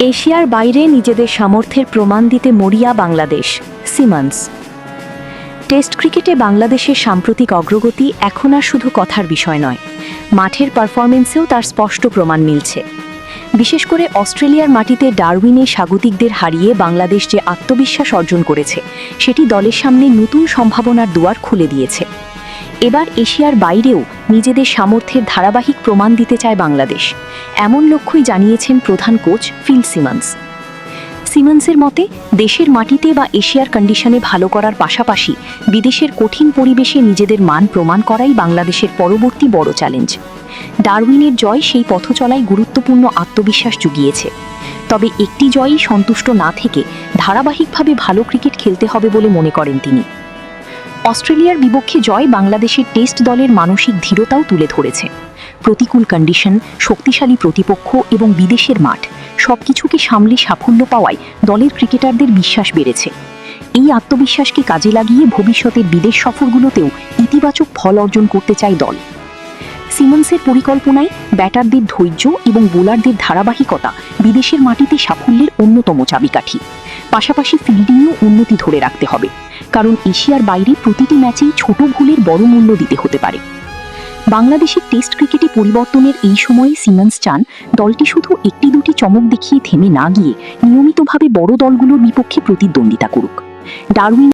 এশিয়ার বাইরে নিজেদের সামর্থ্যের প্রমাণ দিতে মরিয়া বাংলাদেশ। সিমন্স। টেস্ট ক্রিকেটে বাংলাদেশের সাম্প্রতিক অগ্রগতি এখন আর শুধু কথার বিষয় নয়, মাঠের পারফরমেন্সেও তার স্পষ্ট প্রমাণ মিলছে। বিশেষ করে অস্ট্রেলিয়ার মাটিতে ডারউইনে স্বাগতিকদের হারিয়ে বাংলাদেশ যে আত্মবিশ্বাস অর্জন করেছে, সেটি দলের সামনে নতুন সম্ভাবনার দুয়ার খুলে দিয়েছে। এবার এশিয়ার বাইরেও নিজেদের সামর্থ্যের ধারাবাহিক প্রমাণ দিতে চায় বাংলাদেশ, এমন লক্ষ্যই জানিয়েছেন প্রধান কোচ ফিল সিমন্স। সিমন্সের মতে, দেশের মাটিতে বা এশিয়ার কন্ডিশনে ভালো করার পাশাপাশি বিদেশের কঠিন পরিবেশে নিজেদের মান প্রমাণ করাই বাংলাদেশের পরবর্তী বড় চ্যালেঞ্জ। ডারউইনের জয় সেই পথ চলায় গুরুত্বপূর্ণ আত্মবিশ্বাস জুগিয়েছে। তবে একটি জয়ই সন্তুষ্ট না থেকে ধারাবাহিকভাবে ভালো ক্রিকেট খেলতে হবে বলে মনে করেন তিনি। অস্ট্রেলিয়ার বিপক্ষে জয় বাংলাদেশের টেস্ট দলের মানসিক দৃঢ়তাও তুলে ধরেছে। প্রতিকূল কন্ডিশন, শক্তিশালী প্রতিপক্ষ এবং বিদেশের মাঠ সবকিছুকে সামলে সাফল্য পাওয়ায় দলের ক্রিকেটারদের বিশ্বাস বেড়েছে। এই আত্মবিশ্বাসকে কাজে লাগিয়ে ভবিষ্যতের বিদেশ সফরগুলোতেও ইতিবাচক ফল অর্জন করতে চায় দল। সিমন্সের পরিকল্পনায় ব্যাটারদের ধৈর্য এবং বোলারদের ধারাবাহিকতা বিদেশের মাটিতে সাফল্যের অন্যতম চাবিকাঠি। পাশাপাশি ফিল্ডিংয়েও উন্নতি ধরে রাখতে হবে, কারণ এশিয়ার বাইরে প্রতিটি ম্যাচেই ছোট ভুলের বড় মূল্য দিতে হতে পারে। বাংলাদেশের টেস্ট ক্রিকেটে পরিবর্তনের এই সময়ে সিমন্স চান দলটি শুধু একটি দুটি চমক দেখিয়ে থেমে না গিয়ে নিয়মিতভাবে বড় দলগুলোর বিপক্ষে প্রতিদ্বন্দ্বিতা করুক। ডারউইন